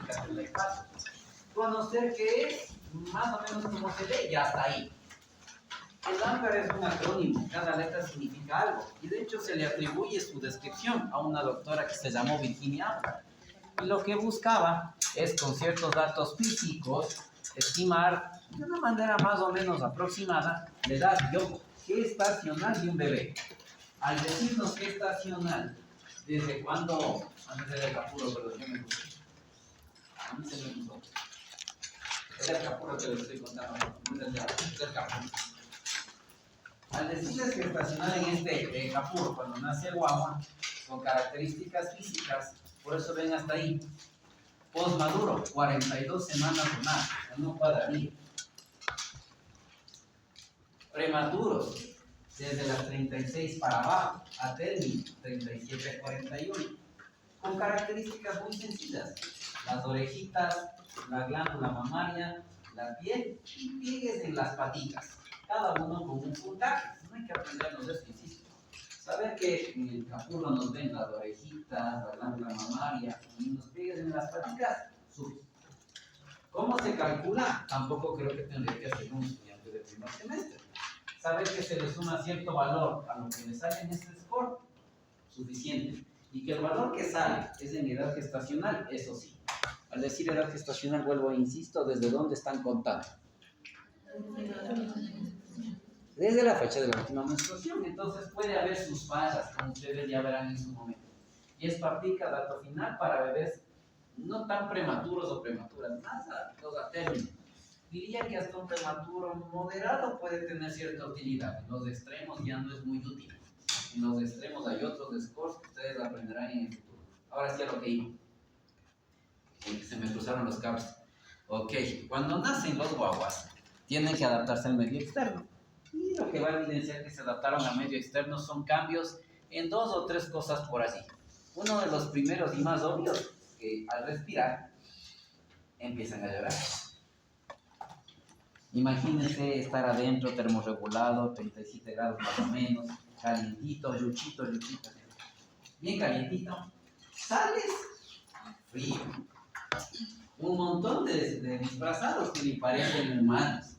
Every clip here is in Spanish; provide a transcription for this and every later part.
1974. Conocer qué es, más o menos cómo se ve, y hasta ahí. El AMPER es un acrónimo, cada letra significa algo, y de hecho se le atribuye su descripción a una doctora que se llamó Virginia Amper. Y lo que buscaba es, con ciertos datos físicos, estimar de una manera más o menos aproximada la edad gestacional de un bebé. Al decirnos gestacional, ¿desde cuándo? Antes era el capuro, pero yo me puse. A mí se me puso. Era el capuro que les estoy contando, no es el capuro. Al decirles gestacional en este capuro, cuando nace el guagua, con características físicas, por eso ven hasta ahí. Postmaduro, 42 semanas o más, no cuadraría. Prematuros, desde las 36 para abajo, a término, 37 a 41, con características muy sencillas. Las orejitas, la glándula mamaria, la piel y pliegues en las patitas, cada uno con un puntaje. No hay que aprendernos eso, insisto. Saber que en el capullo nos ven las orejitas, la glándula mamaria y unos pliegues en las patitas, sube. ¿Cómo se calcula? Tampoco creo que tendría que hacer un estudiante de primer semestre. Saber que se le suma cierto valor a lo que le sale en este score, suficiente. Y que el valor que sale es en edad gestacional, eso sí. Al decir edad gestacional, vuelvo e insisto, ¿desde dónde están contando? Desde la fecha de la última menstruación. Entonces puede haber sus fallas, como ustedes ya verán en su momento. Y esto aplica dato final para bebés no tan prematuros o prematuras, más a término. Diría que hasta un prematuro moderado puede tener cierta utilidad. En los extremos ya no es muy útil. En los extremos hay otros scores que ustedes aprenderán en el futuro. Ahora sí a lo que iba. Se me cruzaron los cables. Ok, cuando nacen los guaguas, tienen que adaptarse al medio externo. Y lo que va a evidenciar que se adaptaron al medio externo son cambios en 2 o 3 cosas por allí. Uno de los primeros y más obvios, que al respirar, empiezan a llorar. Imagínense estar adentro, termorregulado, 37 grados más o menos, calientito, yuchito, bien calientito. Sales, frío. Un montón de disfrazados que ni parecen humanos.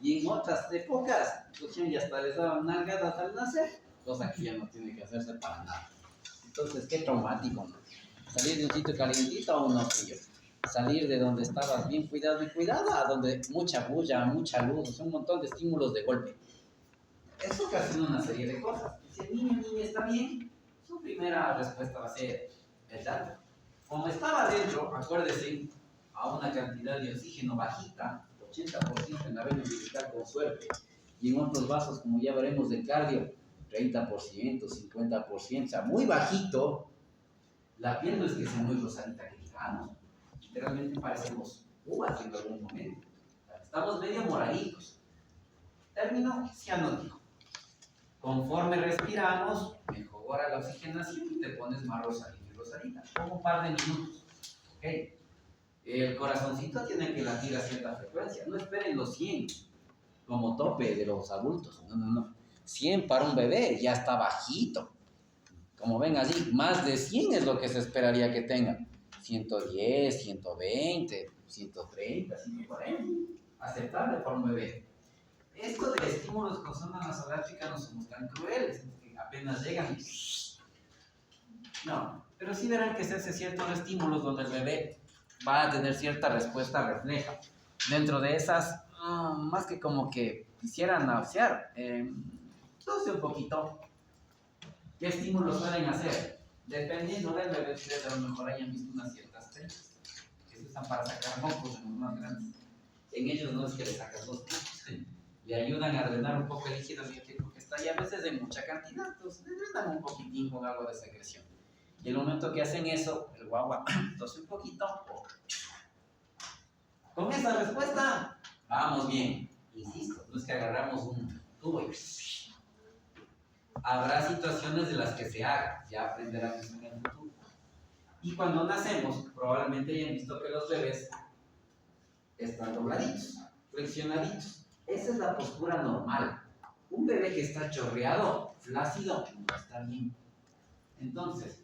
Y en otras épocas, ya hasta les daban nalgadas al nacer, cosa que ya no tiene que hacerse para nada. Entonces, qué traumático, ¿no? Salir de un sitio calientito a uno frío. Salir de donde estabas bien cuidado y cuidada a donde mucha bulla, mucha luz, un montón de estímulos de golpe. Eso ocasiona una serie de cosas. Si el niño o niña está bien, su primera respuesta va a ser el llanto. Como estaba adentro, acuérdese, a una cantidad de oxígeno bajita, 80% en la vena umbilical con suerte, y en otros vasos, como ya veremos de cardio, 30%, 50%, o sea, muy bajito. La piel no es que sea muy rosadita que digamos. Literalmente parecemos uvas en algún momento. Estamos medio moraditos. Término cianótico. Conforme respiramos, mejora la oxigenación y te pones más rosadito y rosadita. Como un par de minutos. ¿Okay? El corazoncito tiene que latir a cierta frecuencia. No esperen los 100 como tope de los adultos. No. 100 para un bebé ya está bajito. Como ven allí, más de 100 es lo que se esperaría que tengan. 110, 120, 130, 140. Aceptable para un bebé. Esto de estímulos con zona nasogástrica no somos tan crueles, que apenas llegan y... No, pero sí verán que se hace ciertos estímulos donde el bebé va a tener cierta respuesta refleja. Dentro de esas, más que como que quisieran nausear, tose un poquito. ¿Qué estímulos suelen hacer? Dependiendo del bebé, ustedes a lo mejor hayan visto unas ciertas techas que se usan para sacar mocos en los más grandes. En ellos no es que le sacas los mocos, le ayudan a drenar un poco el líquido amniótico que está ahí a veces en mucha cantidad, entonces le drenan un poquitín con algo de secreción. Y el momento que hacen eso, el guagua tose un poquito. Con esa respuesta, vamos bien. Insisto, no es que agarramos un tubo y... Habrá situaciones de las que se haga, ya aprenderán eso en el futuro. Y cuando nacemos, probablemente hayan visto que los bebés están dobladitos, flexionaditos. Esa es la postura normal. Un bebé que está chorreado, flácido, no está bien. Entonces,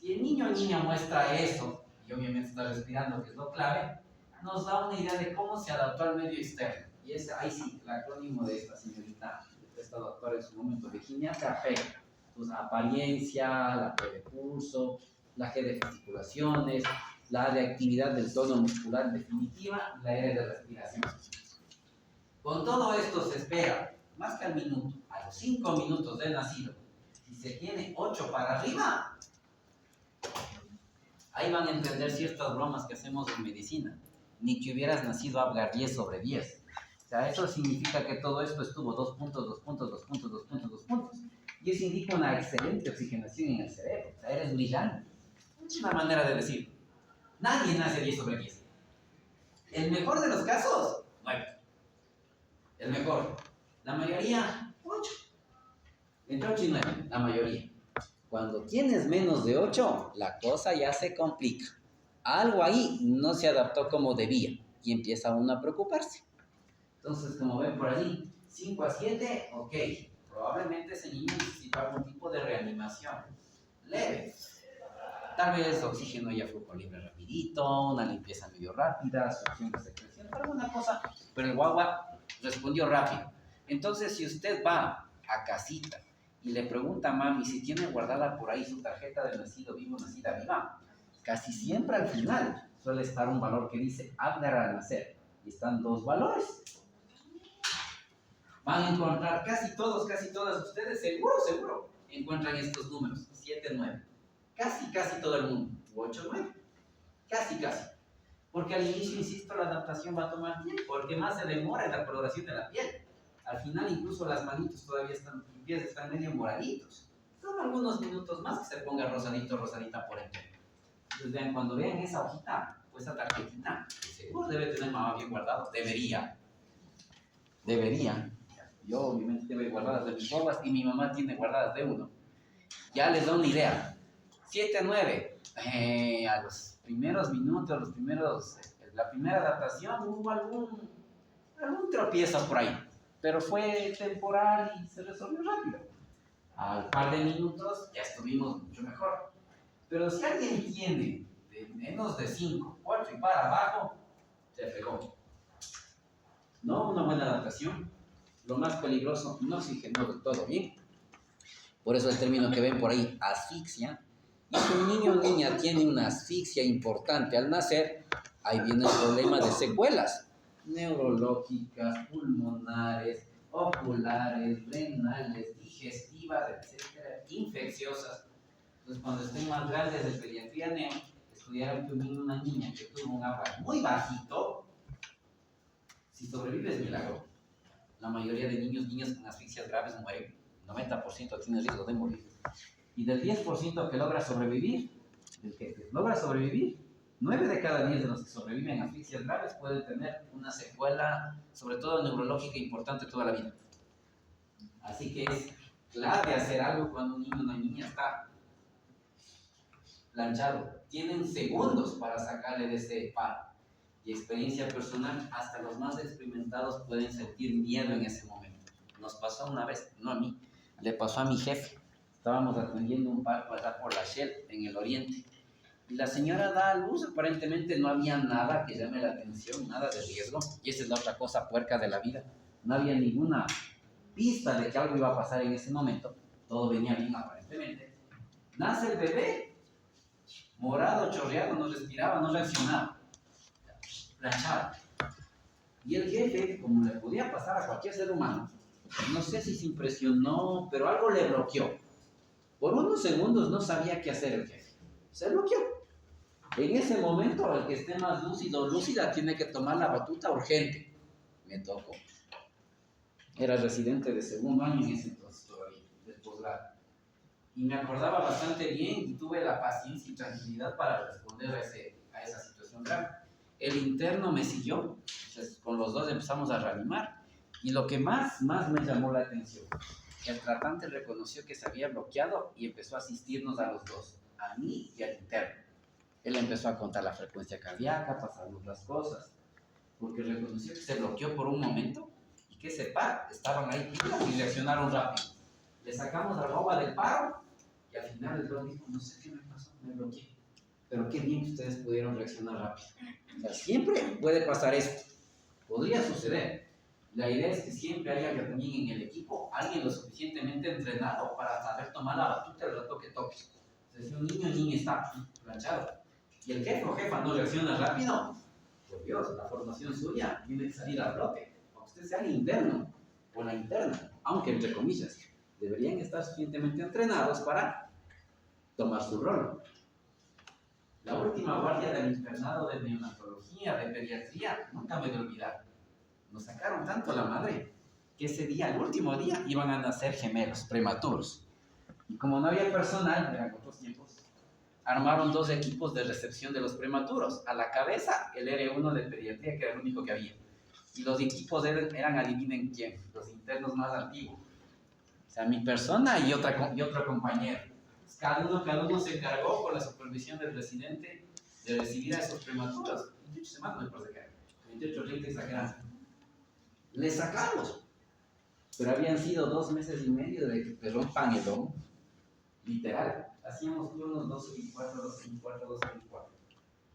si el niño o niña muestra eso, y obviamente está respirando, que es lo clave, nos da una idea de cómo se adaptó al medio externo. Y es ahí sí, el acrónimo de esta señorita, de esta doctora en su momento, Virginia Capella. Entonces, apariencia, la P de pulso, la G de gesticulaciones, la A de actividad del tono muscular definitiva y la R de respiración. Con todo esto se espera, más que al minuto, a los 5 minutos del nacido, si se tiene 8 para arriba, ahí van a entender ciertas bromas que hacemos en medicina. Ni que hubieras nacido Apgar 10 sobre 10. O sea, eso significa que todo esto estuvo 2 puntos, 2 puntos, 2 puntos, 2 puntos, 2 puntos. Y eso indica una excelente oxigenación en el cerebro. O sea, eres brillante. Es una manera de decir. Nadie nace 10 sobre 10. El mejor de los casos, 9. El mejor. La mayoría, 8. Entre 8 y 9, la mayoría. Cuando tienes menos de 8, la cosa ya se complica. Algo ahí no se adaptó como debía y empieza uno a preocuparse. Entonces, como ven por allí, 5 a 7, ok. Probablemente ese niño necesita algún tipo de reanimación leve. Tal vez oxígeno y flujo libre rapidito, una limpieza medio rápida, succión de secreción, alguna cosa. Pero el guagua respondió rápido. Entonces, si usted va a casita y le pregunta a mami si tiene guardada por ahí su tarjeta de nacido vivo, nacida viva, casi siempre al final suele estar un valor que dice Apgar al nacer. Y están 2 valores. Van a encontrar casi todas ustedes, seguro, encuentran estos números, 7, 9. Casi todo el mundo, 8, 9. Casi. Porque al inicio, insisto, la adaptación va a tomar tiempo. El que más se demora es la coloración de la piel. Al final, incluso las manitos todavía están, los pies están medio moraditos. Son algunos minutos más que se ponga rosadita por entero. Entonces, vean, cuando vean esa hojita o esa tarjetita, seguro debe tener mamá bien guardado. Debería. Yo, obviamente, tengo guardadas de mis guaguas y mi mamá tiene guardadas de uno. Ya les da una idea. 7, 9. A los primeros minutos, la primera adaptación, hubo algún tropiezo por ahí. Pero fue temporal y se resolvió rápido. Al par de minutos ya estuvimos mucho mejor. Pero si alguien tiene de menos de 5, 4 y para abajo, se fregó. No una buena adaptación. Lo más peligroso, no oxigenó del todo bien. Por eso el término que ven por ahí, asfixia. Y si un niño o niña tiene una asfixia importante al nacer, ahí viene el problema de secuelas neurológicas, pulmonares, oculares, renales, digestivas, etcétera, infecciosas. Entonces, cuando estén más grandes de pediatría neo, estudiaron que un niño o una niña que tuvo un Apgar muy bajito, si sobrevive es milagro. La mayoría de niños, niñas con asfixias graves mueren. 90% tiene riesgo de morir. Y del 10% que logra sobrevivir, 9 de cada 10 de los que sobreviven a asfixias graves pueden tener una secuela, sobre todo neurológica, importante toda la vida. Así que es clave hacer algo cuando un niño o una niña está planchado. Tienen segundos para sacarle de ese paro. Y experiencia personal, hasta los más experimentados pueden sentir miedo en ese momento. Nos pasó una vez, no a mí, le pasó a mi jefe. Estábamos atendiendo un parto allá por la Shell, en el oriente. Y la señora da a luz, aparentemente no había nada que llame la atención, nada de riesgo. Y esa es la otra cosa puerca de la vida. No había ninguna pista de que algo iba a pasar en ese momento. Todo venía bien aparentemente. Nace el bebé, morado, chorreado, no respiraba, no reaccionaba. Planchado. Y el jefe, como le podía pasar a cualquier ser humano, no sé si se impresionó, pero algo le bloqueó. Por unos segundos no sabía qué hacer el jefe. Se bloqueó. En ese momento, el que esté más lúcido o lúcida tiene que tomar la batuta urgente. Me tocó. Era residente de segundo año en ese entonces todavía, del posgrado. Y me acordaba bastante bien y tuve la paciencia y tranquilidad para responder a esa situación grave. El interno me siguió, entonces con los dos empezamos a reanimar. Y lo que más me llamó la atención, el tratante reconoció que se había bloqueado y empezó a asistirnos a los dos, a mí y al interno. Él empezó a contar la frecuencia cardíaca, pasarnos las cosas, porque reconoció que se bloqueó por un momento y que ese par estaban ahí y reaccionaron rápido. Le sacamos la ropa del paro y al final el doctor dijo, no sé qué me pasó, me bloqueé. Pero qué bien que ustedes pudieron reaccionar rápido. O sea, siempre puede pasar esto. Podría suceder. La idea es que siempre haya también en el equipo alguien lo suficientemente entrenado para saber tomar la batuta el rato que toque. O sea, si un niño o niña está planchado y el jefe o jefa no reacciona rápido, por Dios, la formación suya tiene que salir a flote. Aunque usted sea el interno o la interna, aunque entre comillas, deberían estar suficientemente entrenados para tomar su rol. La última guardia del internado de neonatología, de pediatría, nunca me voy a olvidar. Nos sacaron tanto la madre que ese día, el último día, iban a nacer gemelos prematuros. Y como no había personal, eran otros tiempos, armaron 2 equipos de recepción de los prematuros. A la cabeza, el R1 de pediatría, que era el único que había. Y los equipos eran adivinen quién, los internos más antiguos. O sea, mi persona y otro compañero. Cada uno se encargó con la supervisión del residente de recibir a esos prematuros. 28 semanas me parece que era. 28, 30 exagerando. Les sacamos. Pero habían sido 2 meses y medio de que te rompan el lomo. Literal. Hacíamos turnos 12, 24, 12, 24, 12, 24.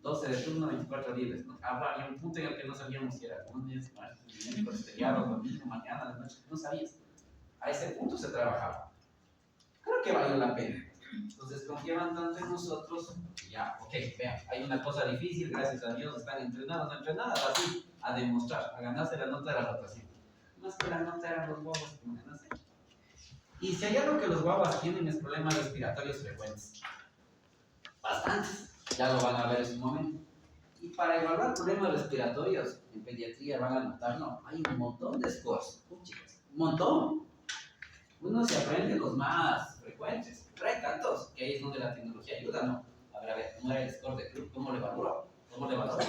12 de turno, 24 libres. ¿No? Había un punto en el que no sabíamos si era lunes, martes, miércoles, feriado, domingo, mañana, de noche. No sabías. A ese punto se trabajaba. Creo que valió la pena. Entonces confiaban tanto en nosotros, ya, ok, vean, hay una cosa difícil, gracias a Dios están entrenados, así, a demostrar, a ganarse la nota de la rotación. Más que la nota eran los guaguas que me ganaste. Y si hay algo que los guaguas tienen es problemas respiratorios frecuentes. Bastantes, ya lo van a ver en su momento. Y para evaluar problemas respiratorios, en pediatría van a notar, no, hay un montón de scores, chicos, un montón. Uno se aprende los más frecuentes, pero hay tantos que ahí es donde la tecnología ayuda, ¿no? A ver, ¿cómo era el score de club? ¿Cómo lo evalúo? ¿Cómo lo evalúo?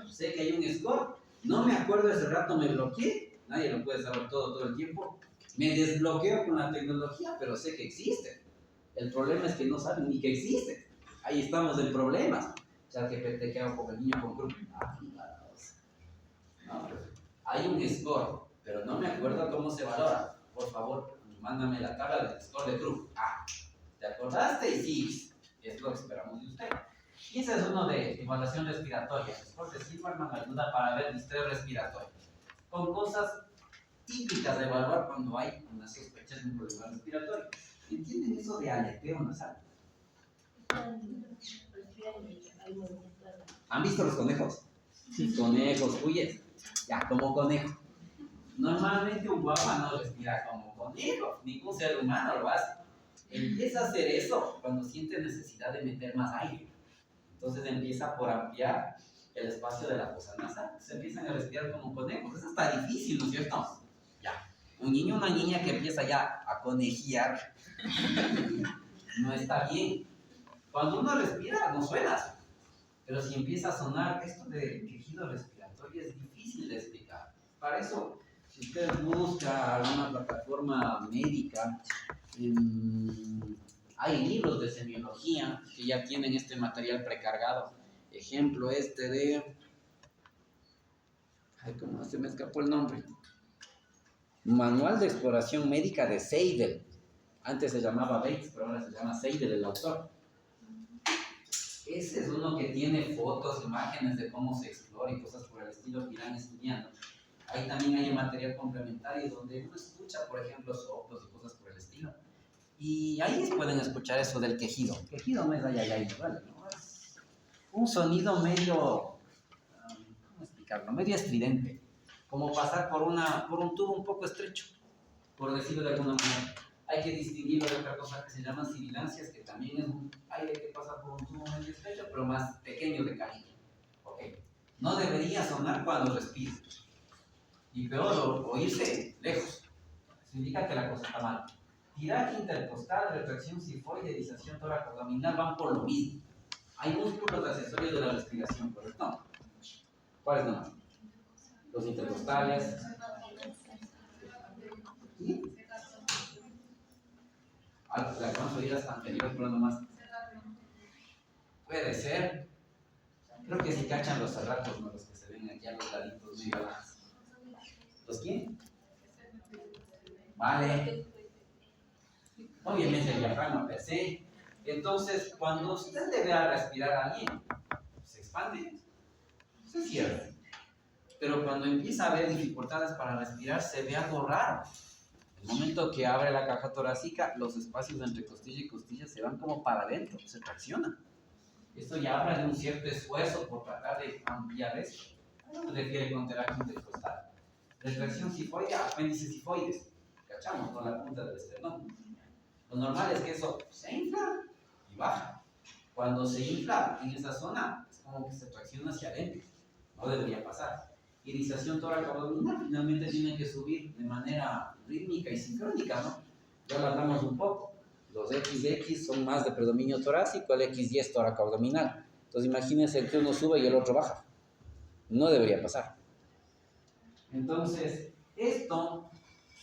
Sé que hay un score, no me acuerdo ese rato, me bloqueé, nadie lo puede saber todo el tiempo. Me desbloqueo con la tecnología, pero sé que existe. El problema es que no saben ni que existe. Ahí estamos en problemas. ChatGPT, ¿qué hago con el niño con grupo? No, hay un score, pero no me acuerdo cómo se valora. Por favor, mándame la tabla del score de True. ¿Te acordaste? Y sí, es lo que esperamos de usted. Y ese es uno de evaluación respiratoria. El score de Silverman ayuda para ver distrés respiratorio. Con cosas típicas de evaluar cuando hay una sospecha de un problema respiratorio. ¿Entienden eso de aleteo nasal? ¿Han visto los conejos? Sí. Conejos, huyes. Ya, como conejo. Normalmente un guagua no respira como conejo, ningún ser humano lo hace. Empieza a hacer eso cuando siente necesidad de meter más aire. Entonces empieza por ampliar el espacio de la fosa nasal. Se empiezan a respirar como conejos. Eso está difícil, ¿no es cierto? Ya. Un niño o una niña que empieza ya a conejear no está bien. Cuando uno respira, no suena. Pero si empieza a sonar esto de quejido respiratorio es difícil de explicar. Para eso, si usted busca alguna plataforma médica, hay libros de semiología que ya tienen este material precargado. Ejemplo este de... Ay, ¿cómo se me escapó el nombre? Manual de Exploración Médica de Seidel. Antes se llamaba Bates, pero ahora se llama Seidel, el autor. Ese es uno que tiene fotos, imágenes de cómo se explora y cosas por el estilo que irán estudiando. Ahí también hay material complementario donde uno escucha, por ejemplo, soplos y cosas por el estilo. Y ahí pueden escuchar eso del quejido. Quejido no es ay, ¿vale? No, es un sonido medio, ¿cómo explicarlo? Medio estridente. Como pasar por un tubo un poco estrecho, por decirlo de alguna manera. Hay que distinguirlo de otra cosa que se llaman sibilancias, que también es un aire que pasa por un tubo medio estrecho, pero más pequeño de calibre. ¿Okay? No debería sonar cuando respira. Y peor, oírse lejos. Eso indica que la cosa está mal. Tiraje intercostal, retracción sifoide, distensión tóraco-abdominal van por lo mismo. Hay músculos accesorios de la respiración, ¿correcto? ¿Cuáles no? Los intercostales. ¿Sí? Las más oídas anteriores, pero no más. Puede ser. Creo que si cachan los cerratos, no los que se ven aquí a los laditos muy bajas. ¿Los quién? Vale. Obviamente el diafragma per se, Entonces, cuando usted le vea respirar a alguien, se expande, se cierra. Pero cuando empieza a haber dificultades para respirar, se ve algo raro. El momento que abre la caja torácica, los espacios entre costilla y costilla se van como para adentro, se traccionan. Esto ya habla de un cierto esfuerzo por tratar de ampliar esto. ¿A qué se refiere con terapia intercostal? Retracción sifoidea, apéndice sifoides. ¿Cachamos? Con la punta del esternón. Lo normal es que eso se infla y baja. Cuando se infla en esa zona, es como que se tracciona hacia adentro. No debería pasar. Irización tóraco-abdominal, finalmente tiene que subir de manera rítmica y sincrónica, ¿no? Ya lo hablamos un poco. Los XX son más de predominio torácico, el XY es tóraco-abdominal. Entonces imagínense que uno sube y el otro baja. No debería pasar. Entonces, esto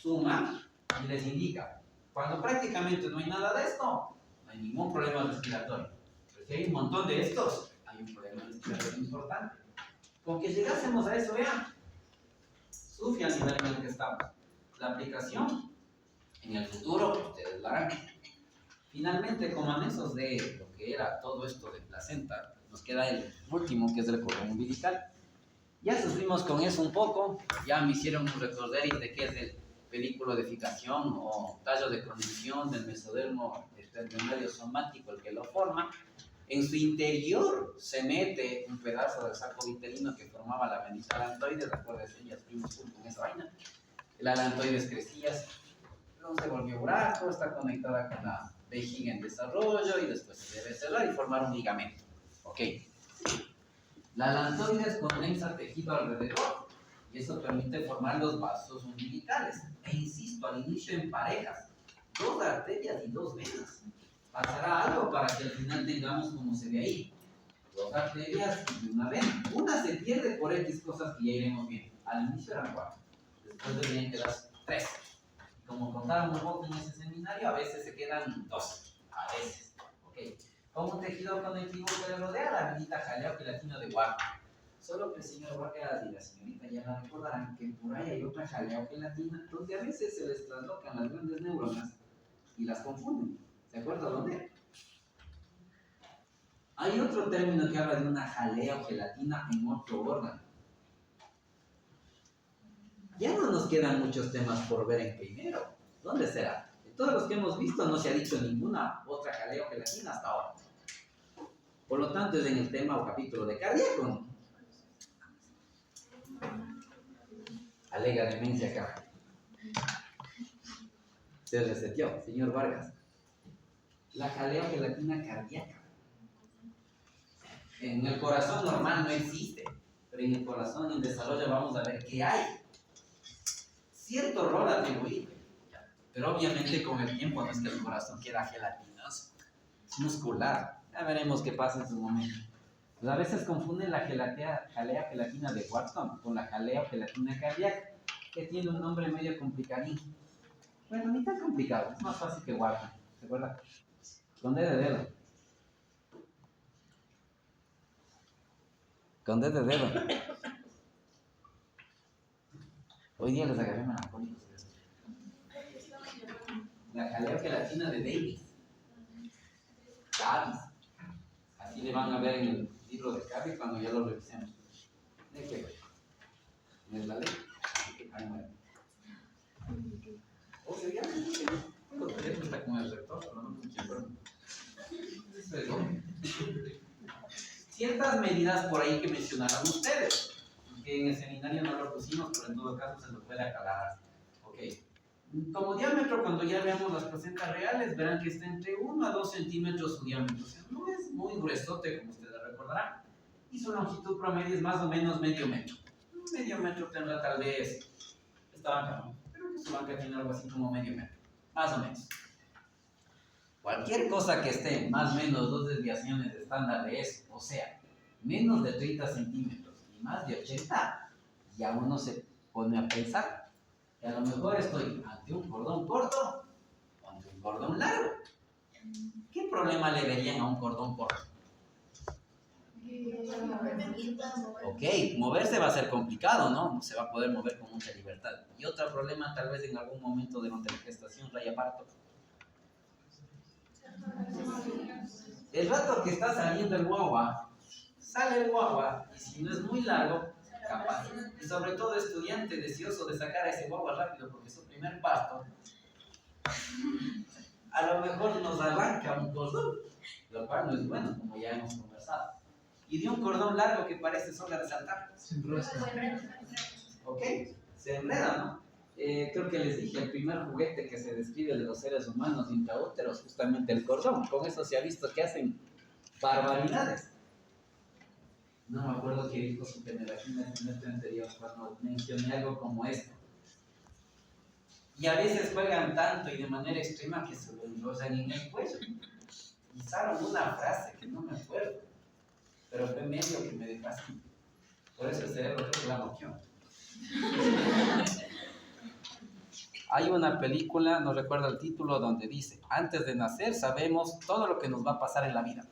suma y les indica, cuando prácticamente no hay nada de esto, no hay ningún problema respiratorio. Pero si hay un montón de estos, hay un problema respiratorio importante. Con que llegásemos a eso, vean, sufre al nivel en el que estamos. La aplicación, en el futuro, ustedes la harán. Finalmente, como anexos de lo que era todo esto de placenta, nos queda el último, que es el cordón umbilical. Ya sufrimos con eso un poco, ya me hicieron un recorder de qué es el películo de fijación o tallo de conexión del mesodermo esternolario somático, el que lo forma. En su interior se mete un pedazo del saco vitelino que formaba la venita alantoides, recuerden, ya fuimos con esa vaina. El alantoides crecía, luego se volvió buraco, está conectada con la vejiga en desarrollo y después se debe cerrar y formar un ligamento. Ok. La alantoides condensa tejido alrededor y eso permite formar los vasos umbilicales. E insisto, al inicio en parejas, 2 arterias y 2 venas. Pasará algo para que al final tengamos como se ve ahí, 2 arterias y 1 vena. Una se pierde por X cosas que ya iremos viendo. Al inicio eran 4, después deberían quedar 3. Como contábamos vos en ese seminario, a veces se quedan 2, a veces. Okay. Como un tejido conectivo que le rodea la venita jaleo-gelatina de Warner. Solo que el señor Vargas y la señorita ya la recordarán que por ahí hay otra jaleo-gelatina donde a veces se les traslocan las grandes neuronas y las confunden. ¿Se acuerdan dónde? Hay otro término que habla de una jalea o gelatina en otro órgano. Ya no nos quedan muchos temas por ver en primero. ¿Dónde será? De todos los que hemos visto no se ha dicho ninguna otra jalea o gelatina hasta ahora. Por lo tanto es en el tema o capítulo de cardíaco. Alega demencia acá. Se reseteó, señor Vargas. La jalea o gelatina cardíaca. En el corazón normal no existe, pero en el corazón en desarrollo vamos a ver que hay cierto rol atribuido, pero obviamente con el tiempo no es que el corazón queda gelatinoso, es muscular. Ya veremos qué pasa en su momento. Pues a veces confunden la jalea gelatina de Watson con la jalea o gelatina cardíaca, que tiene un nombre medio complicadín. Bueno, ni tan complicado, es más fácil que Watson, ¿se acuerda? Con D de dedo. Con D de dedo. Hoy día les agarré melancólicos. La jalea gelatina de Davis. Davis. Así le van a ver en el libro de Carrie cuando ya lo revisemos. ¿De qué? ¿No es la ley? Ahí muere. O sea, ya tengo teléfono está con el rector, pero no me acuerdo. Ciertas medidas por ahí que mencionaron ustedes, que en el seminario no lo pusimos, pero en todo caso se lo puede aclarar. Ok. Como diámetro, cuando ya veamos las placentas reales, verán que está entre 1 a 2 centímetros su diámetro. O sea, no es muy gruesote, como ustedes recordarán. Y su longitud promedio es más o menos medio metro. Medio metro tendrá tal vez esta banca, ¿no? Creo que su banca tiene algo así como medio metro. Más o menos. Cualquier cosa que esté más o menos 2 desviaciones estándar de eso, o sea, menos de 30 centímetros y más de 80, ya uno se pone a pensar que a lo mejor estoy ante un cordón corto o ante un cordón largo. ¿Qué problema le verían a un cordón corto? Ok, moverse va a ser complicado, ¿no? No se va a poder mover con mucha libertad. Y otro problema tal vez en algún momento de la gestación, raya parto. El rato que está saliendo el guagua, sale el guagua, y si no es muy largo, capaz. Y sobre todo estudiante deseoso de sacar a ese guagua rápido porque es su primer parto, a lo mejor nos arranca un cordón, lo cual no es bueno, como ya hemos conversado. Y de un cordón largo que parece solo resaltar. Se enrosca. ¿Ok? Se enreda, ¿no? Creo que les dije, el primer juguete que se describe de los seres humanos intraúteros, justamente el cordón. Con eso se ha visto que hacen barbaridades. No me acuerdo qué dijo su generación en el semestre anterior cuando mencioné algo como esto. Y a veces juegan tanto y de manera extrema que se lo enrollan en el cuello. Y usaron una frase que no me acuerdo, pero fue medio que me dejó así. Por eso el cerebro creo que la bloqueó. Hay una película, no recuerdo el título, donde dice, antes de nacer sabemos todo lo que nos va a pasar en la vida.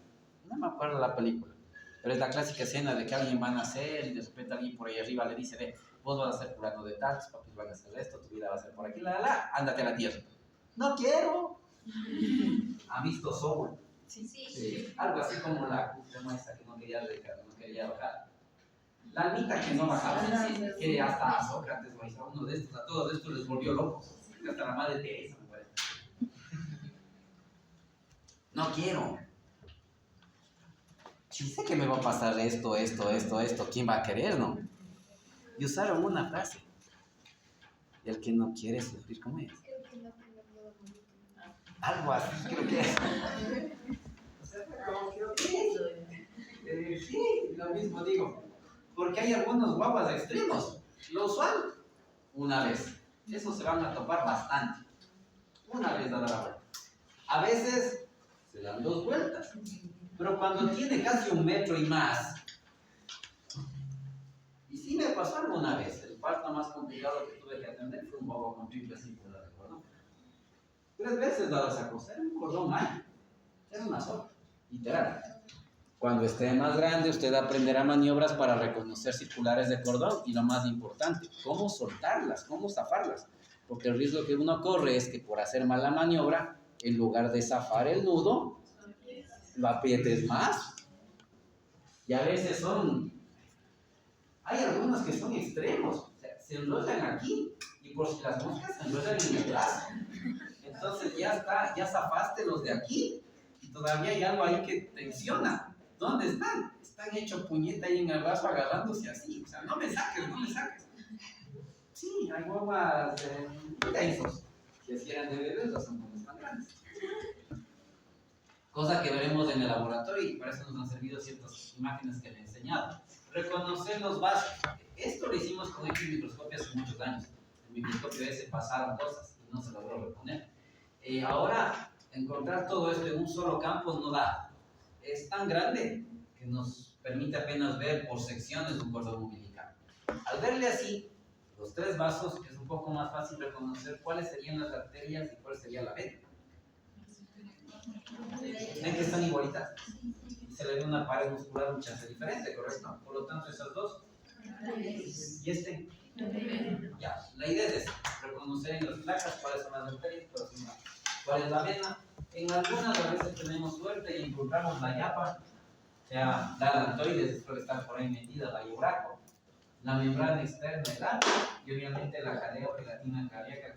No me acuerdo la película, pero es la clásica escena de que alguien va a nacer y de repente alguien por ahí arriba le dice, ve, vos vas a ser fulano de tal, tus papis van a hacer esto, tu vida va a ser por aquí, ándate a la tierra. No quiero. ¿Han visto Soul? Sí. Algo así como la esa que no quería bajar. La almita que no bajaba, que hasta a Sócrates, a uno de estos, a todos estos les volvió locos. Hasta la madre Teresa, me parece. No quiero. Si sé que me va a pasar esto, ¿quién va a querer, no? Y usaron una frase. El que no quiere sufrir, ¿cómo es? Algo así, creo que es. O sea, como que sí, lo mismo digo. Porque hay algunos guaguas extremos. Lo usual, una vez. Eso se van a topar bastante. Una vez dada la vuelta. A veces se dan 2 vueltas. Pero cuando tiene casi 1 metro y más. Y sí me pasó alguna vez. El parto más complicado que tuve que atender fue un guagua con triple círcula de cordón. 3 veces dado esa cosa. Era un cordón ahí. Era una sola. Literal. Cuando esté más grande, usted aprenderá maniobras para reconocer circulares de cordón y lo más importante, cómo soltarlas, cómo zafarlas. Porque el riesgo que uno corre es que por hacer mal la maniobra, en lugar de zafar el nudo, lo aprietes más. Y a veces hay algunos que son extremos. O sea, se enrollan aquí y por si las moscas se enrollan en el brazo. Entonces ya zafaste los de aquí y todavía hay algo ahí que tensiona. ¿Dónde están? Están hechos puñeta ahí en el brazo agarrándose así. O sea, no me saques. Sí, hay guaguas tensos. Si así eran de bebés, las son como más grandes. Cosa que veremos en el laboratorio y para eso nos han servido ciertas imágenes que le he enseñado. Reconocer los vasos. Esto lo hicimos con X microscopio hace muchos años. En el microscopio ese pasaron cosas y no se logró reponer. Ahora, encontrar todo esto en un solo campo no da. Es tan grande que nos permite apenas ver por secciones un cordón umbilical. Al verle así, los 3 vasos, es un poco más fácil reconocer cuáles serían las arterias y cuál sería la vena. ¿Ven que están igualitas? Se le ve una pared muscular un chance diferente, ¿correcto? Por lo tanto, esas dos. ¿Y este? Ya, la idea es reconocer en las placas cuáles son las arterias, cuál es la vena. En algunas a veces tenemos suerte y encontramos la yapa, o sea, la alantoides suele estar por ahí metida, la iobraco, la membrana externa del arco y obviamente la gelatina cardíaca,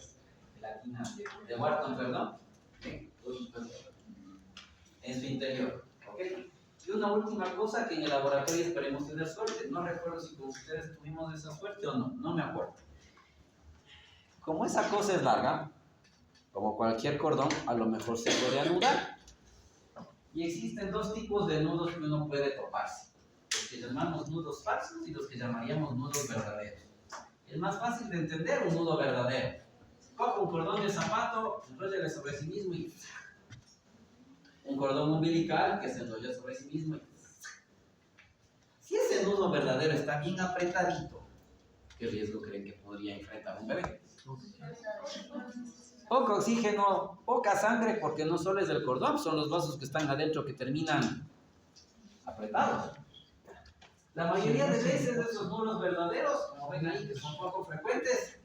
gelatina de Wharton, perdón, en su interior. ¿Ok? Y una última cosa que en el laboratorio esperemos tener suerte. No recuerdo si con ustedes tuvimos esa suerte o no me acuerdo. Como esa cosa es larga, como cualquier cordón, a lo mejor se puede anudar. Y existen 2 tipos de nudos que uno puede toparse. Los que llamamos nudos falsos y los que llamaríamos nudos verdaderos. Es más fácil de entender un nudo verdadero. Coja un cordón de zapato, enróllale sobre sí mismo y... un cordón umbilical que se enrolla sobre sí mismo y... Si ese nudo verdadero está bien apretadito, ¿qué riesgo creen que podría enfrentar un bebé? Poco oxígeno, poca sangre, porque no solo es el cordón, son los vasos que están adentro que terminan apretados. La mayoría de veces esos nudos verdaderos, como ven ahí, que son poco frecuentes,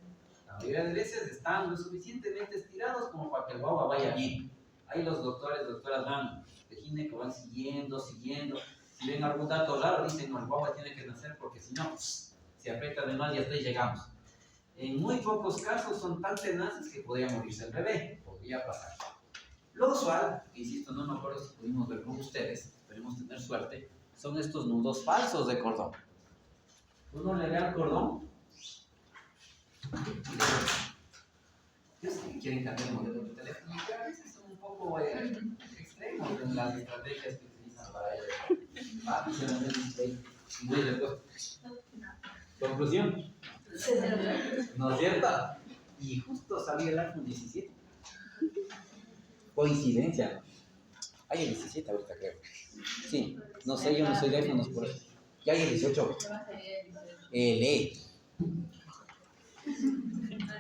la mayoría de veces están lo suficientemente estirados como para que el guagua vaya bien. Ahí los doctores, doctoras van de gineco, van siguiendo. Si ven algún dato raro, dicen, no, el guagua tiene que nacer porque si no, se aprieta de más y hasta ahí llegamos. En muy pocos casos son tan tenaces que podría morirse el bebé, podría pasar. Lo usual, insisto, no me acuerdo si pudimos ver con ustedes, esperemos tener suerte, son estos nudos falsos de cordón. Uno le ve al cordón y yo sé que quieren cambiar el modelo de teléfono, pero a veces son un poco extremos en las estrategias que utilizan para ello. Se van a display y muy después. Conclusión. ¿No es cierto? Y justo salió el iPhone 17. Coincidencia, ¿no? Hay el 17 ahorita, creo. Sí, no sé, yo no soy de iPhone, por eso. Ya hay el 18. E.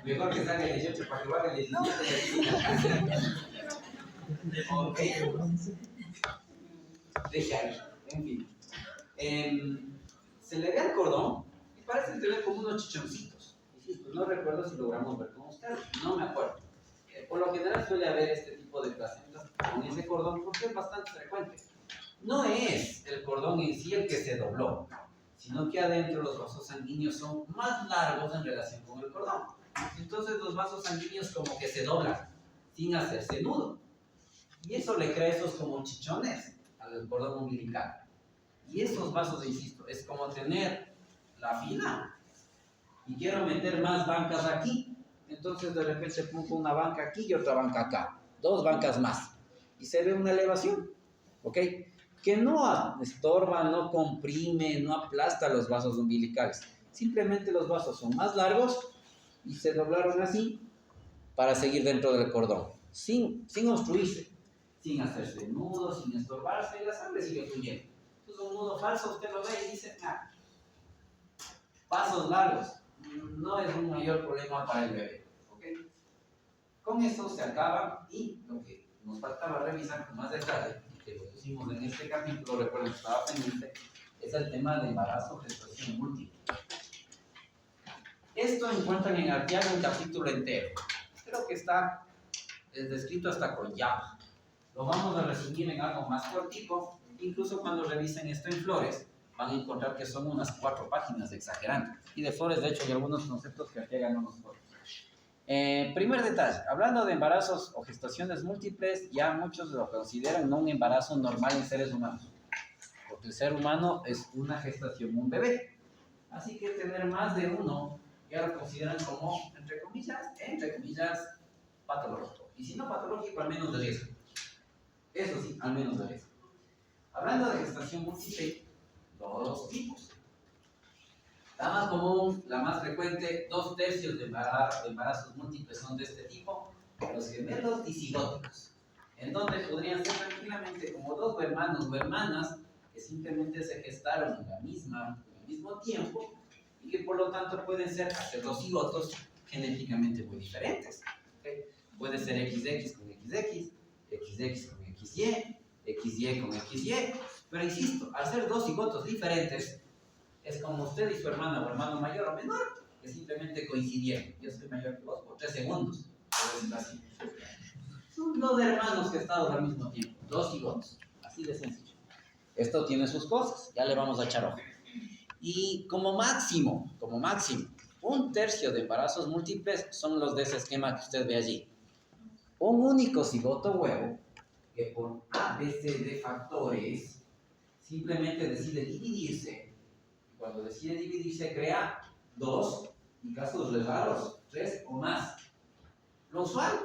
Mejor que salga el 18 para que baje el 17. Ok. Deje ahí, en fin. Se le ve al cordón y parece tener como unos chichoncitos. No recuerdo si logramos ver con ustedes, no me acuerdo. Por lo general suele haber este tipo de placentas con ese cordón porque es bastante frecuente. No es el cordón en sí el que se dobló, sino que adentro los vasos sanguíneos son más largos en relación con el cordón. Entonces los vasos sanguíneos como que se doblan sin hacerse nudo. Y eso le crea esos como chichones al cordón umbilical. Y esos vasos, insisto, es como tener la fila y quiero meter más bancas aquí. Entonces de repente pongo una banca aquí y otra banca acá. 2 bancas más. Y se ve una elevación. ¿Ok? Que no estorba, no comprime, no aplasta los vasos umbilicales. Simplemente los vasos son más largos y se doblaron así para seguir dentro del cordón. Sin obstruirse, sin hacerse nudo, sin estorbarse, y la sangre sigue fluyendo. Entonces un nudo falso usted lo ve y dice, vasos largos, no es un mayor problema para el bebé. ¿Okay? Con eso se acaba y lo que nos faltaba revisar con más detalle, que lo pusimos en este capítulo, recuerden que estaba pendiente, es el tema de embarazo, gestación múltiple. Esto encuentran en Arteaga un capítulo entero. Creo que está descrito hasta con llama. Lo vamos a resumir en algo más cortico. Incluso cuando revisen esto en Flores, van a encontrar que son unas 4 páginas exagerando. Y de Flores, de hecho, hay algunos conceptos que Arteaga no nos pone. Primer detalle, hablando de embarazos o gestaciones múltiples, ya muchos lo consideran no un embarazo normal en seres humanos, porque el ser humano es una gestación, un bebé. Así que tener más de uno ya lo consideran como, entre comillas, patológico. Y si no patológico, al menos de riesgo. Eso sí, al menos de riesgo. Hablando de gestación múltiple, 2 tipos. La más común, la más frecuente, 2/3 de embarazos múltiples son de este tipo, los gemelos disigóticos, en donde podrían ser tranquilamente como 2 hermanos o hermanas que simplemente se gestaron en el mismo tiempo y que por lo tanto pueden ser hacer 2 cigotos genéticamente muy diferentes. ¿Okay? Puede ser XX con XX, XX con XY, XY con XY, pero insisto, al ser 2 cigotos diferentes, es como usted y su hermana o hermano mayor o menor, que simplemente coincidieron. Yo soy mayor que vos por 3 segundos, por decirlo así. Son 2 hermanos gestados al mismo tiempo, 2 cigotos, así de sencillo. Esto tiene sus cosas, ya le vamos a echar ojo. Y como máximo, 1/3 de embarazos múltiples son los de ese esquema que usted ve allí. Un único cigoto huevo, que por ABCD factores, simplemente decide dividirse. Cuando decide dividirse, crea 2, y casos raros, 3 o más. Lo usual,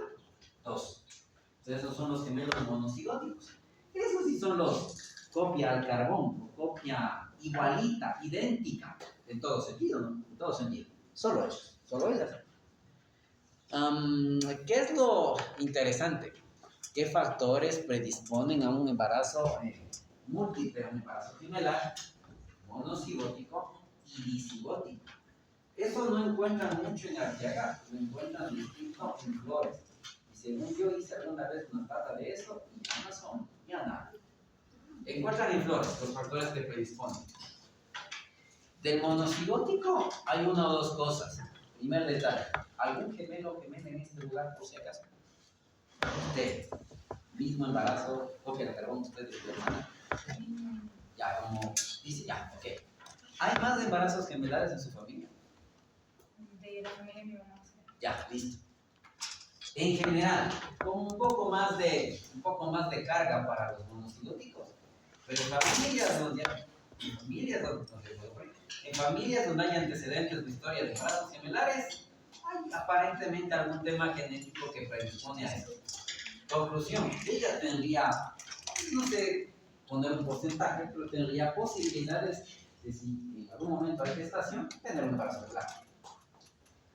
2. Entonces, esos son los gemelos monocigóticos. Esos sí son los copia al carbón, copia igualita, idéntica, en todo sentido, ¿no? En todo sentido. Solo ellos, solo ellas. ¿Qué es lo interesante? ¿Qué factores predisponen a un embarazo múltiple, a un embarazo gemelar, monocigótico y disigótico? Eso no encuentran mucho en Arteaga, lo encuentran distinto en Flores. Y según yo hice alguna vez una pata de eso, y ya no son, ya nada. Encuentran en Flores los factores que predisponen. Del monocigótico hay 1 o 2 cosas. Primer detalle, ¿algún gemelo o gemela en este lugar por si acaso? Usted. mismo embarazo, copia de carbón usted de su hermana. Ya, como dice, ya, ok. ¿Hay más embarazos gemelares en su familia? De la familia de mi mamá. Ya, listo. En general, con un poco más de carga para los monocilóticos. Pero en familias donde hay antecedentes de historia de embarazos gemelares, hay aparentemente algún tema genético que predispone a eso. Conclusión, ella tendría, no sé poner un porcentaje, pero tendría posibilidades de, si en algún momento hay gestación, tener un embarazo gemelar.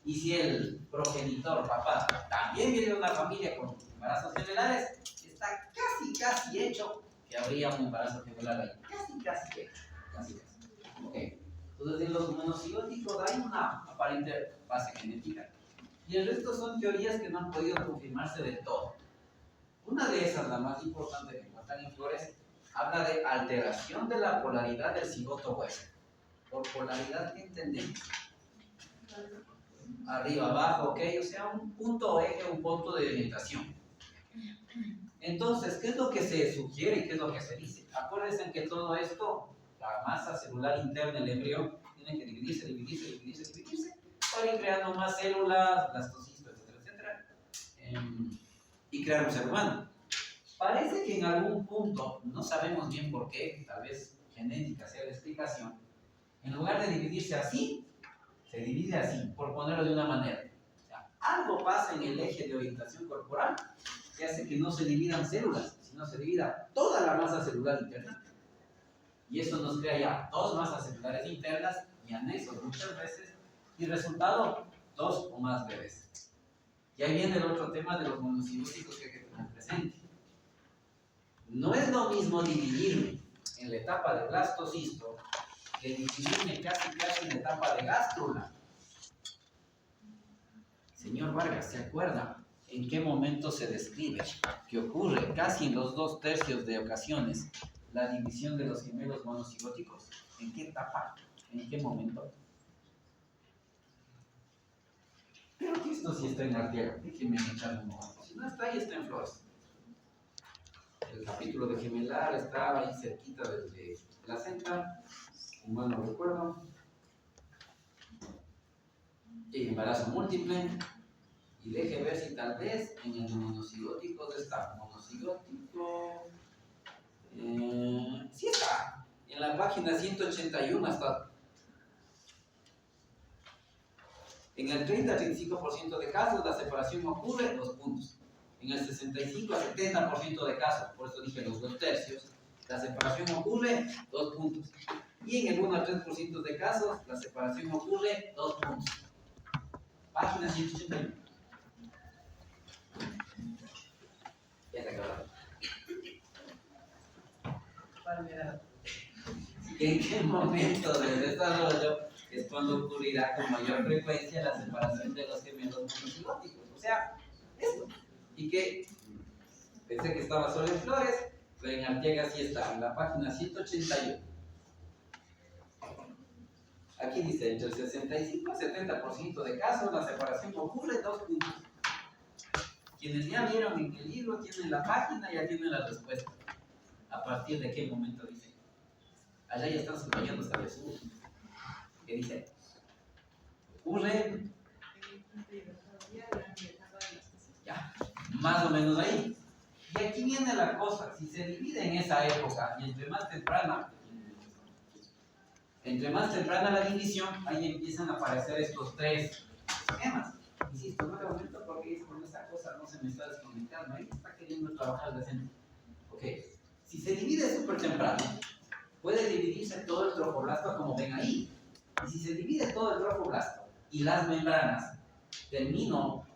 Y si el progenitor, papá, también viene de una familia con embarazos gemelares, está casi hecho que habría un embarazo gemelar ahí. Casi hecho. Okay. Entonces, en los monocigóticos hay una aparente base genética. Y el resto son teorías que no han podido confirmarse del todo. Una de esas, la más importante que encuentran en Flores, habla de alteración de la polaridad del cigoto hueso. Por polaridad, ¿qué entendemos? Arriba, abajo, ok, o sea, un punto o eje, un punto de orientación. Entonces, ¿qué es lo que se sugiere y qué es lo que se dice? Acuérdense que todo esto, la masa celular interna del embrión, tiene que dividirse, para ir creando más células, blastocistos, etcétera, y crear un ser humano. Parece que en algún punto, no sabemos bien por qué, tal vez genética sea la explicación, en lugar de dividirse así, se divide así, por ponerlo de una manera. O sea, algo pasa en el eje de orientación corporal que hace que no se dividan células, sino se divida toda la masa celular interna. Y eso nos crea ya dos masas celulares internas y anexos muchas veces, y resultado, dos o más bebés. Y ahí viene el otro tema de los monocigóticos que hay que tener presente. No es lo mismo dividirme en la etapa de blastocisto que dividirme casi en la etapa de gástrula. Señor Vargas, ¿se acuerda en qué momento se describe que ocurre casi en los 2/3 de ocasiones la división de los gemelos monocigóticos? ¿En qué etapa? ¿En qué momento? Creo que esto sí está en Arteaga. Déjenme echarle un momento. Si no está ahí, está en Flores. El capítulo de gemelar está ahí cerquita de placenta, si mal no recuerdo. Y embarazo múltiple. Y deje ver si tal vez en el monocigótico de esta monocigótico. Sí está. En la página 181 está. En el 30-35% de casos la separación ocurre 2 puntos. En el 65-70% de casos, por eso dije los 2/3, la separación ocurre 2 puntos. Y en el 1-3% de casos la separación ocurre 2 puntos. Página 181. Ya se acabó. ¿En qué momento del desarrollo es cuando ocurrirá con mayor frecuencia la separación de los gemelos monocigóticos? O sea, esto. Y que pensé que estaba solo en Flores, pero en Arteaga sí está, en la página 181. Aquí dice, entre el 65 y 70% de casos la separación ocurre en 2 puntos. Quienes ya vieron en el libro, tienen la página, ya tienen la respuesta. ¿A partir de qué momento dice? Allá ya están subrayando hasta el sur. ¿Qué dice? Ocurre. Ya, más o menos ahí. Y aquí viene la cosa, si se divide en esa época y entre más temprana la división, ahí empiezan a aparecer estos 3 esquemas. Insisto, no le aumento porque es con esa cosa no se me está desconectando, ahí está queriendo trabajar decente. Ok, si se divide súper temprano, puede dividirse todo el trofoblasto como ven ahí. Y si se divide todo el trofoblasto y las membranas, termino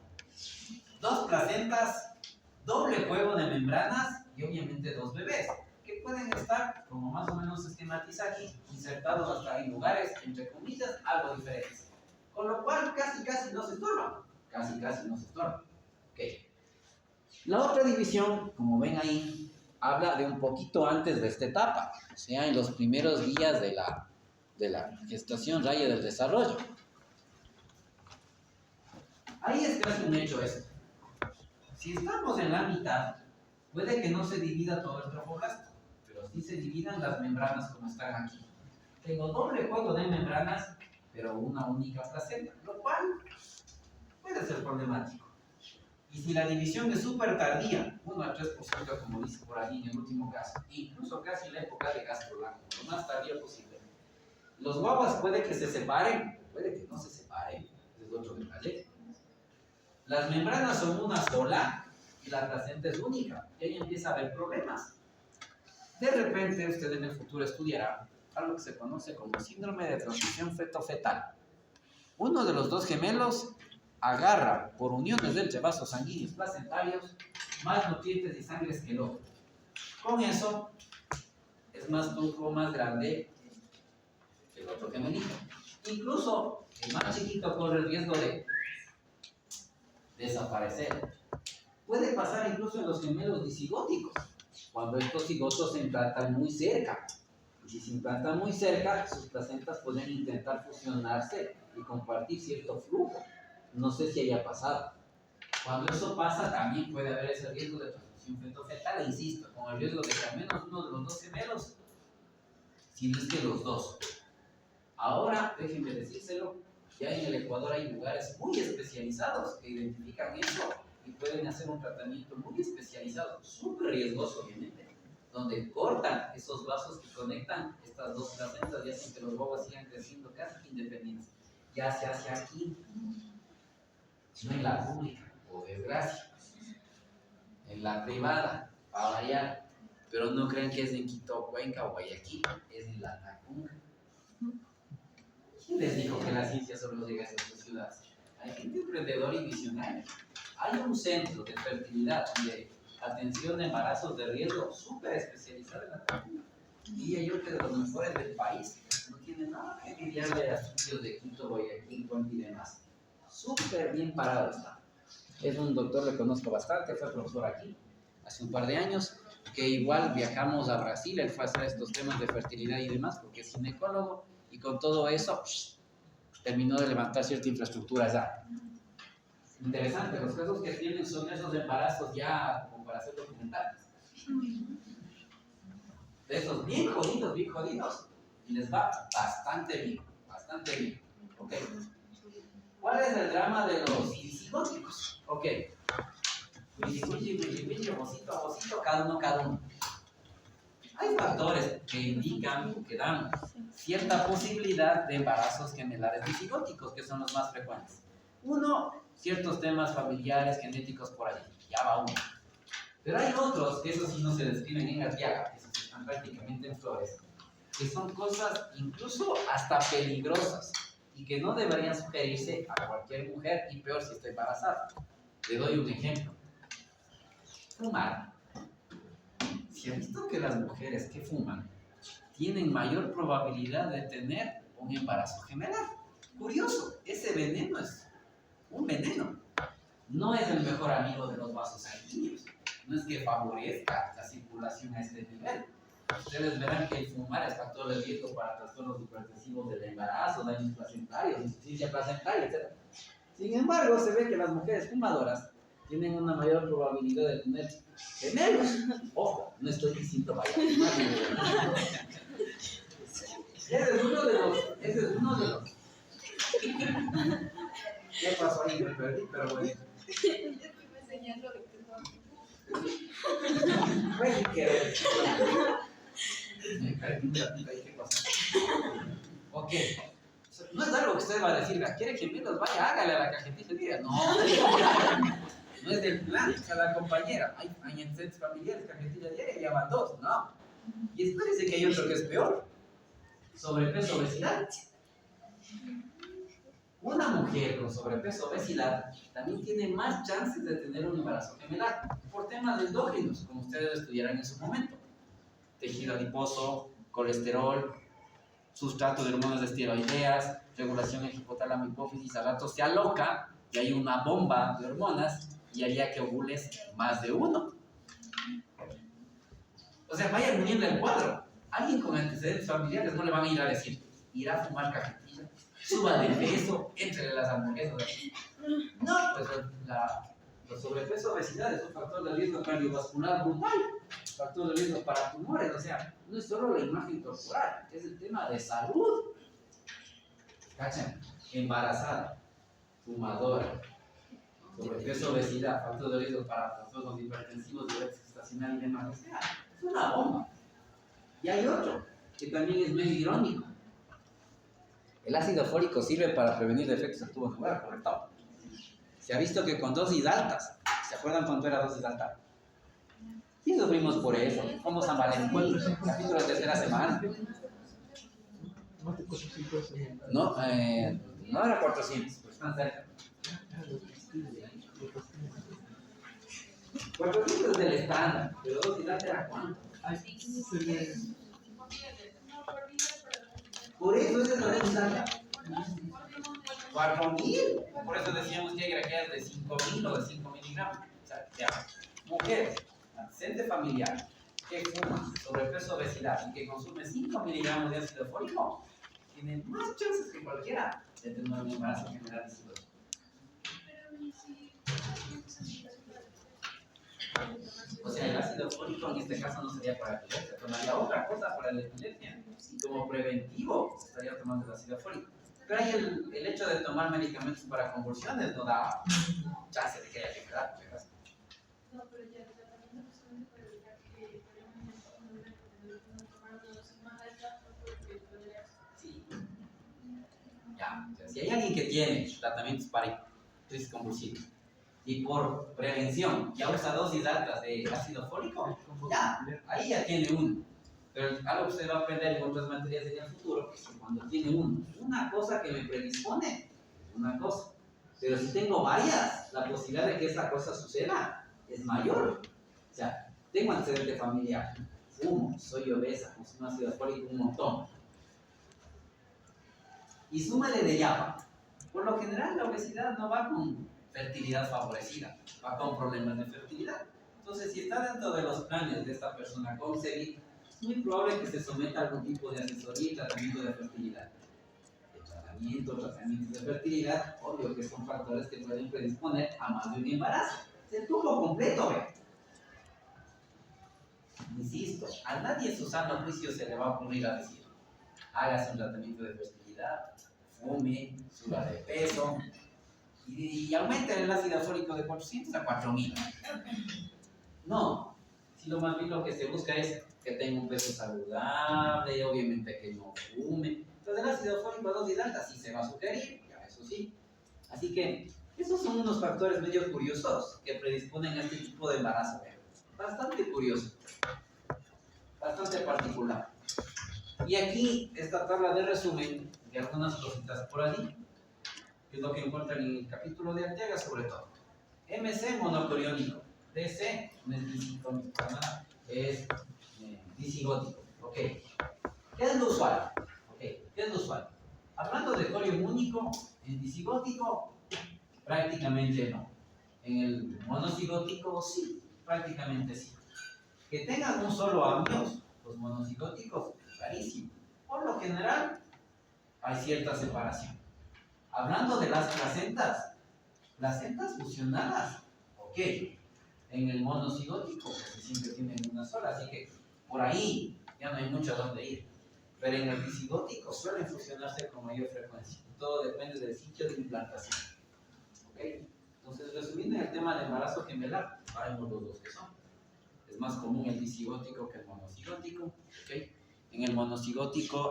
2 placentas, doble juego de membranas y obviamente 2 bebés, que pueden estar, como más o menos se esquematiza aquí, insertados hasta en lugares, entre comillas, algo diferentes. Con lo cual casi no se estorban. Casi no se estorban. Okay. La otra división, como ven ahí, habla de un poquito antes de esta etapa, o sea, en los primeros días de la gestación raya del desarrollo. Ahí es casi un hecho esto. Si estamos en la mitad, Puede que no se divida todo el trofoblasta, pero sí se dividan las membranas como están aquí. Tengo doble juego de membranas, pero una única placenta, lo cual puede ser problemático. Y si la división es súper tardía, 1 al 3%, como dice por ahí en el último caso, incluso casi en la época de Gastrolán, lo más tardío posible, los guaguas puede que se separen, puede que no se separen, ese es otro detalle. Las membranas son una sola y la placenta es única, y ahí empieza a haber problemas. De repente usted en el futuro estudiará algo que se conoce como síndrome de transición feto-fetal. Uno de los dos gemelos agarra por uniones entre vasos sanguíneos placentarios más nutrientes y sangres que el otro. Con eso es más turco, más grande que el otro gemelito. Incluso el más chiquito corre el riesgo de desaparecer. Puede pasar incluso en los gemelos disigóticos, cuando estos cigotos se implantan muy cerca. Y si se implantan muy cerca, sus placentas pueden intentar fusionarse y compartir cierto flujo. No sé si haya pasado. Cuando eso pasa, también puede haber ese riesgo de transfusión feto-fetal, insisto, con el riesgo de que al menos uno de los dos gemelos, si no es que los dos. Ahora, déjenme decírselo, ya en el Ecuador hay lugares muy especializados que identifican eso y pueden hacer un tratamiento muy especializado, súper riesgoso, obviamente, donde cortan esos vasos que conectan estas dos placentas y hacen que los guaguas sigan creciendo casi independientes. Ya se hace aquí, no en la pública, por desgracia, en la privada, para variar, pero no crean que es en Quito, Cuenca o Guayaquil, es en la Tacunga. ¿Quién les dijo que la ciencia solo llega a estas ciudades? Hay gente emprendedora y visionaria. Hay un centro de fertilidad y de atención de embarazos de riesgo súper especializado en la Tacunga. Y yo que de los mejores del país, no tiene nada que envidiarle a estudios de Quito, Guayaquil, Cuenca y demás. Súper bien parado está. Es un doctor que conozco bastante, fue profesor aquí hace un par de años, que igual viajamos a Brasil, él fue a hacer estos temas de fertilidad y demás, porque es ginecólogo, y con todo eso terminó de levantar cierta infraestructura allá. Interesante, los casos que tienen son esos embarazos ya como para hacer documentales. De esos bien jodidos, y les va bastante bien, bastante bien. ¿Ok? ¿Cuál es el drama de los disigóticos? Ok. Osito, cada uno. Hay factores que indican, que dan cierta posibilidad de embarazos gemelares disigóticos, que son los más frecuentes. Uno, ciertos temas familiares, genéticos por allí, ya va uno. Pero hay otros, que esos sí no se describen en Arteaga, esos están prácticamente en flores, que son cosas incluso hasta peligrosas y que no deberían sugerirse a cualquier mujer, y peor si está embarazada. Le doy un ejemplo. Fumar. Si han visto que las mujeres que fuman tienen mayor probabilidad de tener un embarazo gemelar. Curioso, ese veneno es un veneno. No es el mejor amigo de los vasos sanguíneos. No es que favorezca la circulación a este nivel. Ustedes verán que el fumar es factor de riesgo para trastornos hipertensivos del embarazo, daños placentarios, insuficiencia placentaria, etc. Sin embargo, se ve que las mujeres fumadoras tienen una mayor probabilidad de tener gemelos. Ojo, no estoy diciendo vaya a fumar. Ese es uno de los. ¿Qué pasó ahí? Me perdí, pero bueno. Me enseñando de que no. Bueno, ¿qué? Me perdí un ratito ahí, ¿qué pasó? Ok. No es algo que usted va a decir, ¿quiere gemelos? Vaya, hágale a la cajetilla y diga, no es del plan, cada compañera. Hay antecedentes familiares, cajetilla diaria y ya van 2, no. Y espérese que hay otro que es peor: sobrepeso, obesidad. Una mujer con sobrepeso, obesidad, también tiene más chances de tener un embarazo gemelar por temas endócrinos, como ustedes estudiarán en su momento. Tejido adiposo, colesterol, sustrato de hormonas esteroideas, regulación en hipotálamo hipófisis, al rato se aloca y hay una bomba de hormonas y haría que ovules más de uno. O sea, vayan uniendo el cuadro. Alguien con antecedentes familiares no le van a ir a decir, irá a fumar cajetilla, suba de peso, éntrele las hamburguesas así. No, pues El sobrepeso, obesidad es un factor de riesgo cardiovascular brutal, factor de riesgo para tumores, o sea, no es solo la imagen corporal, es el tema de salud. ¿Cachan? Embarazada, fumadora, sobrepeso, obesidad, factor de riesgo para trastornos hipertensivos, diabetes gestacional y demás, o sea, es una bomba. Y hay otro, que también es medio irónico. El ácido fólico sirve para prevenir defectos del tubo neural, ¿correcto? Se ha visto que con dosis altas, ¿se acuerdan cuánto era dosis alta? Sí sufrimos por eso, como San Valentín, capítulo de tercera semana. No, no era 400, pero están cerca. 400 es del estándar, pero dosis alta era cuánto. Por eso esa es la dosis alta. 4.000. Por eso decíamos que hay grajeas de 5.000 o de 5 miligramos. O sea, ya, mujeres, antecedente familiar, que fuma, sobrepeso, obesidad y que consume 5 miligramos de ácido fólico, tienen más chances que cualquiera de tener un embarazo general de salud. O sea, el ácido fólico en este caso no sería para epilepsia, tomaría otra cosa para la epilepsia. Y como preventivo estaría tomando el ácido fólico. Pero hay el hecho de tomar medicamentos para convulsiones no da chance de que haya que quedar. No, pero ya el tratamiento solamente para evitar que no tomar una dosis más alta porque podría. Sí. Ya, o sea, si hay alguien que tiene tratamientos para crisis convulsiva y por prevención ya usa dosis altas de ácido fólico, ya, ahí ya tiene uno. Pero algo que se va a aprender en otras materias en el futuro es que cuando tiene una cosa que me predispone, una cosa. Pero si tengo varias, la posibilidad de que esa cosa suceda es mayor. O sea, tengo antecedente familiar, fumo, soy obesa, consumo ácido fólico un montón. Y súmale de llama. Por lo general, la obesidad no va con fertilidad favorecida, va con problemas de fertilidad. Entonces, si está dentro de los planes de esta persona concebir, es muy probable que se someta a algún tipo de asesoría y tratamiento de fertilidad. Tratamientos de fertilidad, obvio que son factores que pueden predisponer a más de un embarazo. Es el tubo completo, ¿ve? Insisto, a nadie en su sano juicio se le va a ocurrir a decir, hágase un tratamiento de fertilidad, fume, suba de peso y aumente el ácido fólico de 400 a 4000. No, si lo más bien lo que se busca es que tenga un peso saludable, obviamente que no fume. Entonces el ácido fólico a dosis alta sí se va a sugerir, ya eso sí. Así que esos son unos factores medio curiosos que predisponen a este tipo de embarazo. Bastante curioso, bastante particular. Y aquí esta tabla de resumen de algunas cositas por allí, que es lo que encuentran en el capítulo de Arteaga sobre todo. MC monocoriónico, DC no es disigótico, es disigótico. Ok. ¿Qué es lo usual? ¿Qué es lo usual? Hablando de corio único, en disigótico, prácticamente no. En el monocigótico, sí, prácticamente sí. Que tengan un solo amnios, los monocigóticos, clarísimo. Por lo general, hay cierta separación. Hablando de las placentas fusionadas, ok. En el monocigótico, porque siempre tienen una sola, así que por ahí ya no hay mucho a dónde ir. Pero en el disigótico suelen fusionarse con mayor frecuencia. Todo depende del sitio de implantación. ¿Okay? Entonces, resumiendo el tema del embarazo gemelar, sabemos los dos que son. Es más común el disigótico que el monocigótico. ¿Okay? En el monocigótico,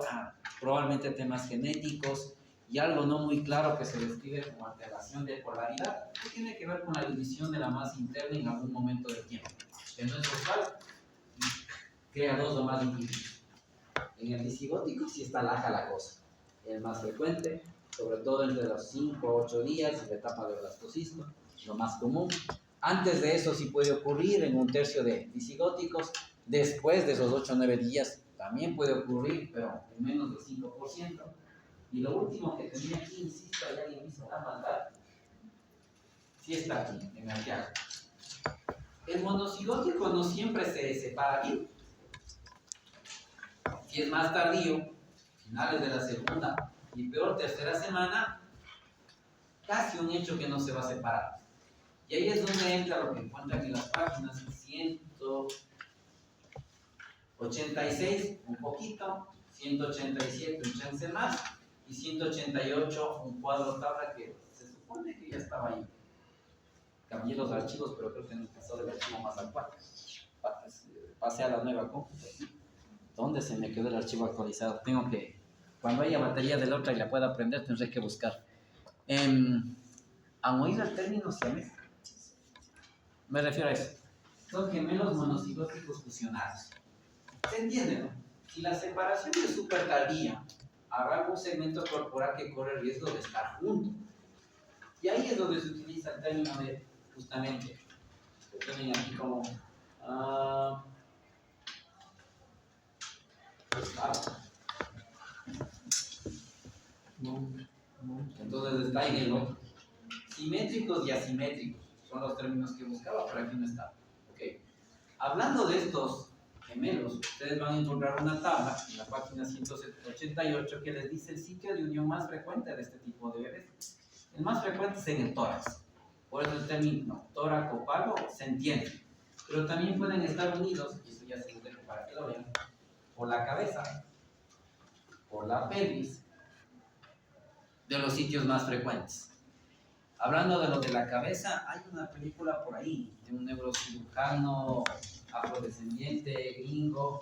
probablemente temas genéticos y algo no muy claro que se describe como alteración de polaridad, que tiene que ver con la división de la masa interna en algún momento del tiempo. Que no es usual, crea dos o más individuos. En el disigótico sí está laja la cosa. Es más frecuente, sobre todo entre los 5 a 8 días y la etapa de blastocisto, lo más común. Antes de eso sí puede ocurrir en un tercio de disigóticos. Después de esos 8 o 9 días también puede ocurrir, pero en menos del 5%. Y lo último que tenía aquí, insisto, hay alguien hizo la maldad. Sí está aquí, en Arteaga. El monocigótico no siempre se separa bien. Si es más tardío, finales de la segunda y peor tercera semana, casi un hecho que no se va a separar. Y ahí es donde entra lo que encuentran en las páginas 186, un poquito, 187, un chance más, y 188, un cuadro tabla que se supone que ya estaba ahí. Cambié los archivos, pero creo que no pasó del archivo más actual. Pasé a la nueva cómputa. ¿Dónde se me quedó el archivo actualizado? Tengo que, cuando haya batería de la otra y la pueda prender, tendré que buscar. ¿Han oído el término siamés? Me refiero a eso. Son gemelos monocigóticos fusionados. ¿Se entiende, no? Si la separación es súper tardía, habrá algún segmento corporal que corre el riesgo de estar junto. Y ahí es donde se utiliza el término de, justamente, lo tienen aquí como... entonces está en el otro. Simétricos y asimétricos son los términos que buscaba, pero aquí no está. Okay. Hablando de estos gemelos, ustedes van a encontrar una tabla en la página 188 que les dice el sitio de unión más frecuente de este tipo de bebés. El más frecuente es en el tórax. Por eso el término tóraco-palo se entiende. Pero también pueden estar unidos, y eso ya se los dejo para que lo vean, por la cabeza, por la pelvis, de los sitios más frecuentes. Hablando de lo de la cabeza, hay una película por ahí de un neurocirujano afrodescendiente, gringo,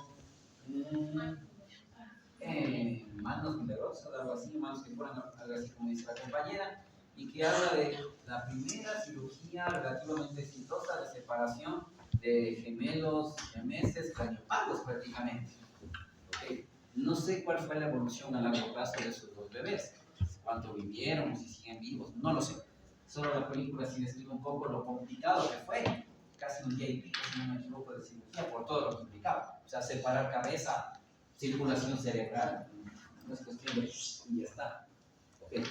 manos milagrosas, algo así, manos que fueran algo así como dice la compañera, y que habla de la primera cirugía relativamente exitosa de separación de gemelos, siameses, craniopalos prácticamente. Okay. No sé cuál fue la evolución a largo plazo de esos dos bebés, cuánto vivieron, si siguen vivos, no lo sé. Solo la película sí describe un poco lo complicado que fue, casi un día y pico, si no me equivoco, de cirugía, por todo lo que implicaba. O sea, separar cabeza, circulación cerebral, no es cuestión de y ya está. Okay.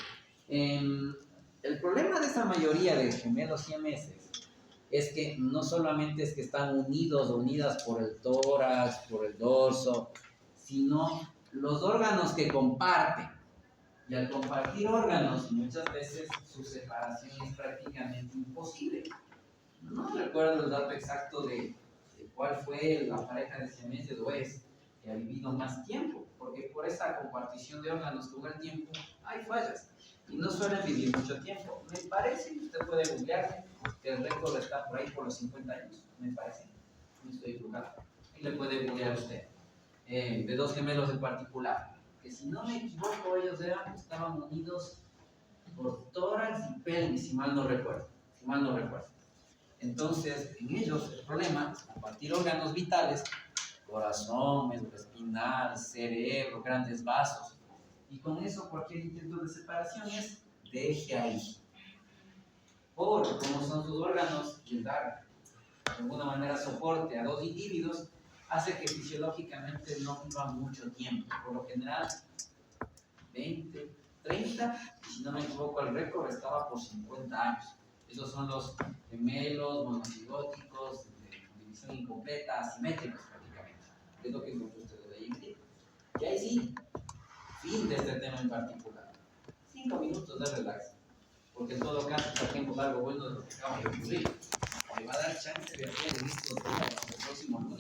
El problema de esa mayoría de gemelos siameses es que no solamente es que están unidos o unidas por el tórax, por el dorso, sino los órganos que comparten. Y al compartir órganos, muchas veces su separación es prácticamente imposible. No recuerdo el dato exacto de cuál fue la pareja de siameses o es que ha vivido más tiempo, porque por esa compartición de órganos con el tiempo hay fallas y no suelen vivir mucho tiempo. Me parece que usted puede googlearme que el récord está por ahí por los 50 años, me parece. No estoy equivocado. Y le puede googlear usted. De dos gemelos en particular, que si no me equivoco ellos estaban unidos por tórax y pelvis, si mal no recuerdo. Entonces, en ellos el problema es compartir órganos vitales, corazón, médula espinal, cerebro, grandes vasos, y con eso cualquier intento de separación es deje ahí. Porque como son sus órganos, y el dar de alguna manera soporte a dos individuos, hace que fisiológicamente no vivan mucho tiempo. Por lo general, 20, 30, y si no me equivoco, el récord estaba por 50 años. Esos son los gemelos monocigóticos de división incompleta, asimétricos prácticamente. Es lo que encontró usted de ahí. Y ahí sí, fin de este tema en particular. 5 minutos de relax. Porque en todo caso, por ejemplo, algo bueno de lo que acaba de ocurrir. Me va a dar chance de hacer estos días el próximo lunes.